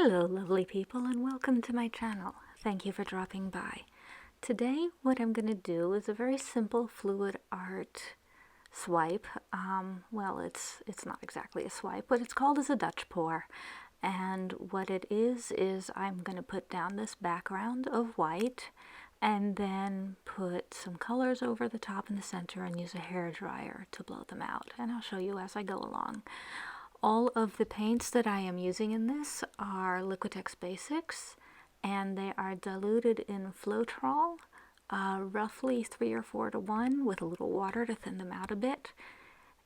Hello lovely people and welcome to my channel. Thank you for dropping by. Today what I'm going to do is a very simple fluid art swipe. Well, it's not exactly a swipe. What it's called is a Dutch pour. And what it is I'm going to put down this background of white and then put some colors over the top in the center and use a hairdryer to blow them out. And I'll show you as I go along. All of the paints that I am using in this are Liquitix Basics, and they are diluted in floetrol, roughly 3 or 4 to 1, with a little water to thin them out a bit.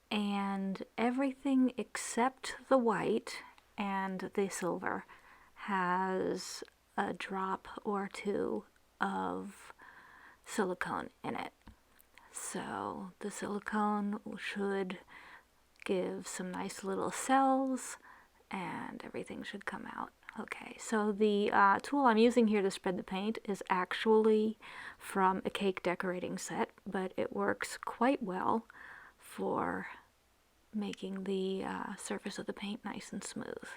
And everything except the white and the silver has a drop or two of silicone in it. So the silicone should give some nice little cells and everything should come out. Okay, so the tool I'm using here to spread the paint is actually from a cake decorating set, but it works quite well for making the surface of the paint nice and smooth.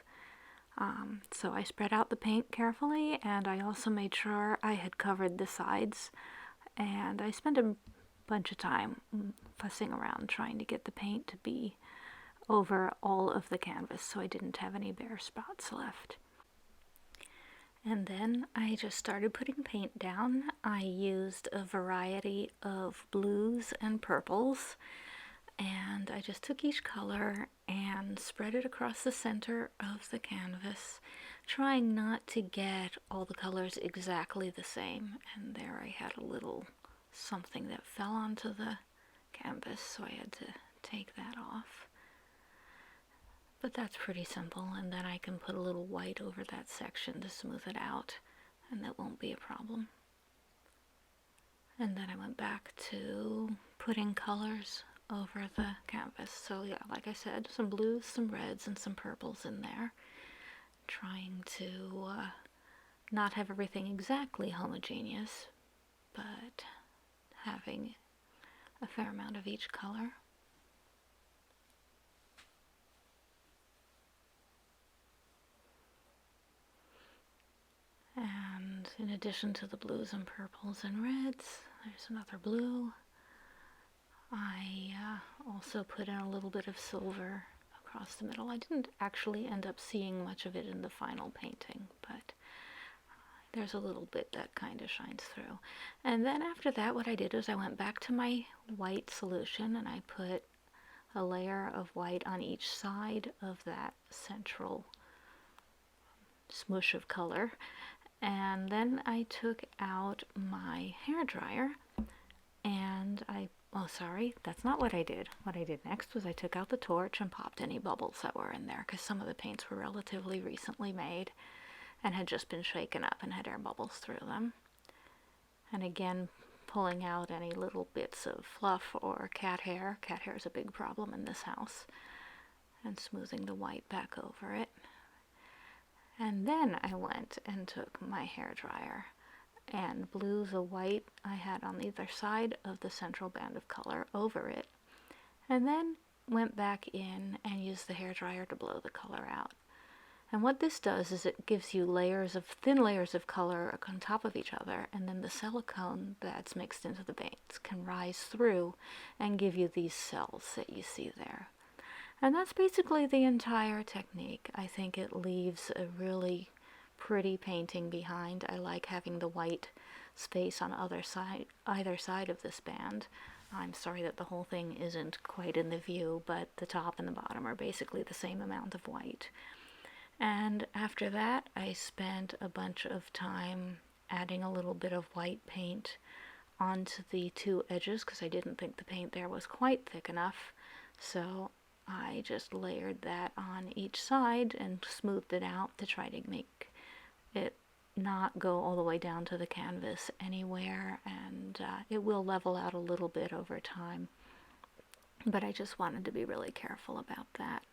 So I spread out the paint carefully, and I also made sure I had covered the sides, and I spent a bunch of time fussing around trying to get the paint to be over all of the canvas so I didn't have any bare spots left. And then I just started putting paint down. I used a variety of blues and purples, and I just took each color and spread it across the center of the canvas, trying not to get all the colors exactly the same. And there I had a little something that fell onto the canvas, so I had to take that off. But that's pretty simple, and then I can put a little white over that section to smooth it out, and that won't be a problem. And then I went back to putting colors over the canvas. So yeah, like I said, some blues, some reds, and some purples in there. Trying to not have everything exactly homogeneous, but having a fair amount of each color. And in addition to the blues and purples and reds, there's another blue. I also put in a little bit of silver across the middle. I didn't actually end up seeing much of it in the final painting, but there's a little bit that kind of shines through. And then after that, what I did is I went back to my white solution and I put a layer of white on each side of that central smush of color. And then I took out my hairdryer and oh sorry, that's not what I did. What I did next was I took out the torch and popped any bubbles that were in there, because some of the paints were relatively recently made and had just been shaken up and had air bubbles through them. And again, pulling out any little bits of fluff or cat hair. Cat hair is a big problem in this house. And smoothing the white back over it. And then I went and took my hairdryer and blew the white I had on either side of the central band of color over it, and then went back in and used the hairdryer to blow the color out. And what this does is it gives you thin layers of color on top of each other, and then the silicone that's mixed into the paints can rise through and give you these cells that you see there. And that's basically the entire technique. I think it leaves a really pretty painting behind. I like having the white space on either side of this band. I'm sorry that the whole thing isn't quite in the view, but the top and the bottom are basically the same amount of white. And after that, I spent a bunch of time adding a little bit of white paint onto the two edges, because I didn't think the paint there was quite thick enough. So I just layered that on each side and smoothed it out to try to make it not go all the way down to the canvas anywhere, and it will level out a little bit over time. But I just wanted to be really careful about that.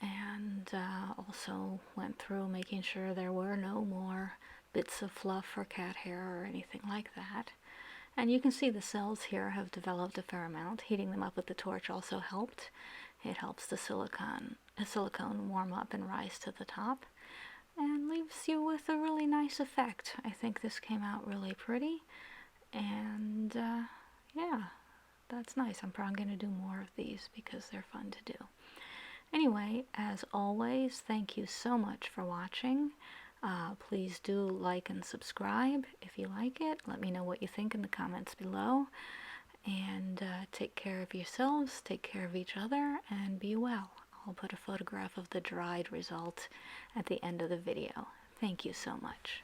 And also went through making sure there were no more bits of fluff or cat hair or anything like that. And you can see the cells here have developed a fair amount. Heating them up with the torch also helped. It helps the silicone warm up and rise to the top. and leaves you with a really nice effect. I think this came out really pretty, and yeah, that's nice. I'm probably going to do more of these because they're fun to do. Anyway, as always, thank you so much for watching. Please do like and subscribe if you like it. Let me know what you think in the comments below. And take care of yourselves, take care of each other, and be well. I'll put a photograph of the dried result at the end of the video. Thank you so much.